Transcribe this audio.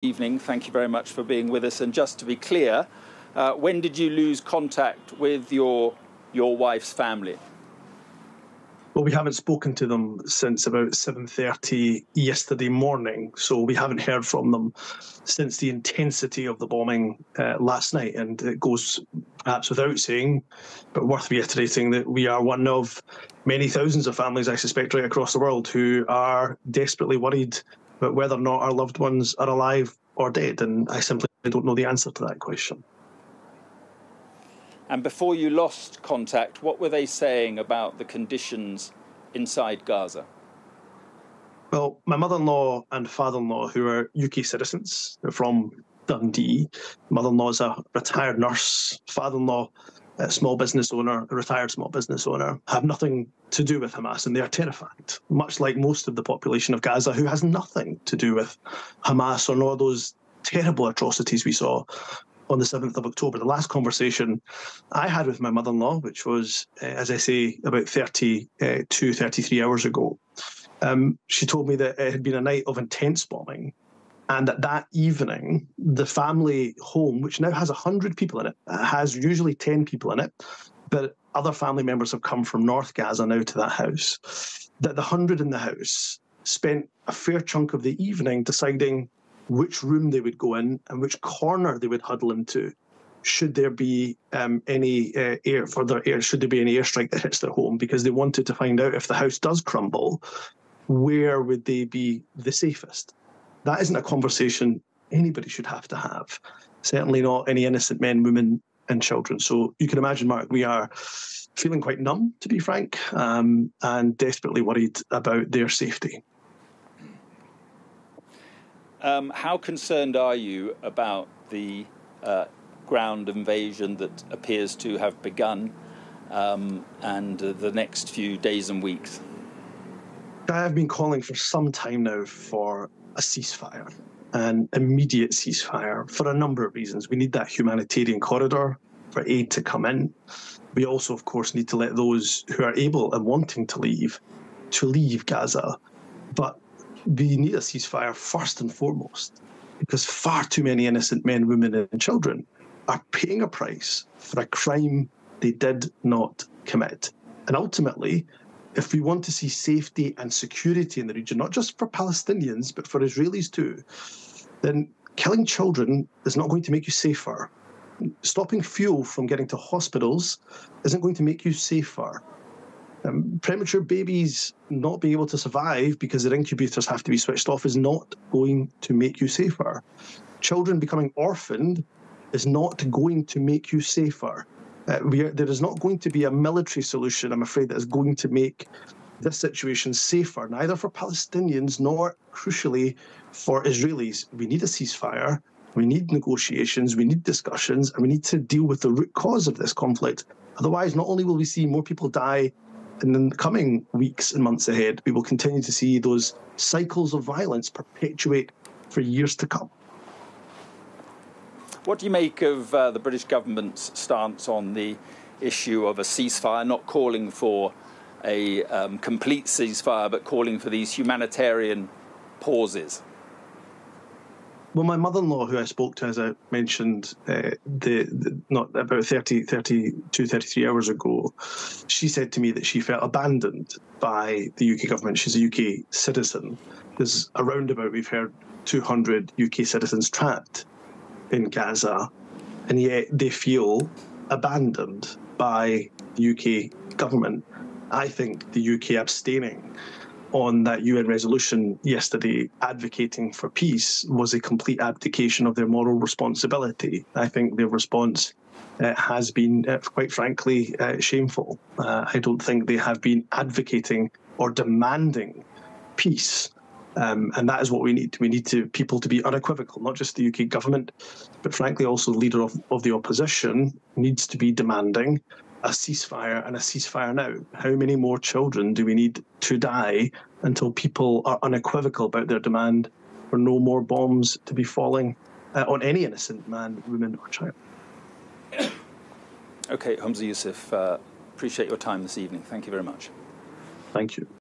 evening. Thank you very much for being with us. And just to be clear, when did you lose contact with your wife's family? Well, we haven't spoken to them since about 7:30 yesterday morning, so we haven't heard from them since the intensity of the bombing last night. And it goes perhaps without saying, but worth reiterating, that we are one of many thousands of families, I suspect, right across the world who are desperately worried about whether or not our loved ones are alive or dead. And I simply don't know the answer to that question. And before you lost contact, what were they saying about the conditions inside Gaza? Well, my mother-in-law and father-in-law, who are UK citizens, they're from Dundee. Mother-in-law is a retired nurse. Father-in-law, a small business owner, a retired small business owner, have nothing to do with Hamas, and they are terrified, much like most of the population of Gaza, who has nothing to do with Hamas or nor those terrible atrocities we saw on the 7th of October. The last conversation I had with my mother-in-law, which was, as I say, about 33 hours ago, she told me that it had been a night of intense bombing, and that evening, the family home, which now has 100 people in it, has usually 10 people in it, but other family members have come from North Gaza now to that house, that the 100 in the house spent a fair chunk of the evening deciding which room they would go in and which corner they would huddle into should there be any should there be any airstrike that hits their home, because they wanted to find out if the house does crumble, where would they be the safest. That isn't a conversation anybody should have to have, certainly not any innocent men, women and children. So you can imagine, Mark, we are feeling quite numb, to be frank, and desperately worried about their safety. How concerned are you about the ground invasion that appears to have begun and the next few days and weeks? I have been calling for some time now for a ceasefire, an immediate ceasefire, for a number of reasons. We need that humanitarian corridor for aid to come in. We also, of course, need to let those who are able and wanting to leave Gaza. But we need a ceasefire first and foremost, because far too many innocent men, women and children are paying a price for a crime they did not commit. And ultimately, if we want to see safety and security in the region, not just for Palestinians, but for Israelis too, then killing children is not going to make you safer. Stopping fuel from getting to hospitals isn't going to make you safer. Premature babies not being able to survive because their incubators have to be switched off is not going to make you safer. Children becoming orphaned is not going to make you safer. There is not going to be a military solution, I'm afraid, that is going to make this situation safer, neither for Palestinians nor, crucially, for Israelis. We need a ceasefire, we need negotiations, we need discussions, and we need to deal with the root cause of this conflict. Otherwise, not only will we see more people die in the coming weeks and months ahead, we will continue to see those cycles of violence perpetuate for years to come. What do you make of the British government's stance on the issue of a ceasefire, not calling for a complete ceasefire, but calling for these humanitarian pauses? Well, my mother-in-law, who I spoke to, as I mentioned, not about 33 hours ago, she said to me that she felt abandoned by the UK government. She's a UK citizen. There's around about, we've heard, 200 UK citizens trapped in Gaza, and yet they feel abandoned by the UK government. I think the UK abstaining on that UN resolution yesterday advocating for peace was a complete abdication of their moral responsibility. I think their response has been, quite frankly, shameful. I don't think they have been advocating or demanding peace. And that is what we need. We need people to be unequivocal, not just the UK government, but frankly also the leader of the opposition needs to be demanding a ceasefire, and a ceasefire now. How many more children do we need to die until people are unequivocal about their demand for no more bombs to be falling on any innocent man, woman or child? OK, Humza Yousaf, appreciate your time this evening. Thank you very much. Thank you.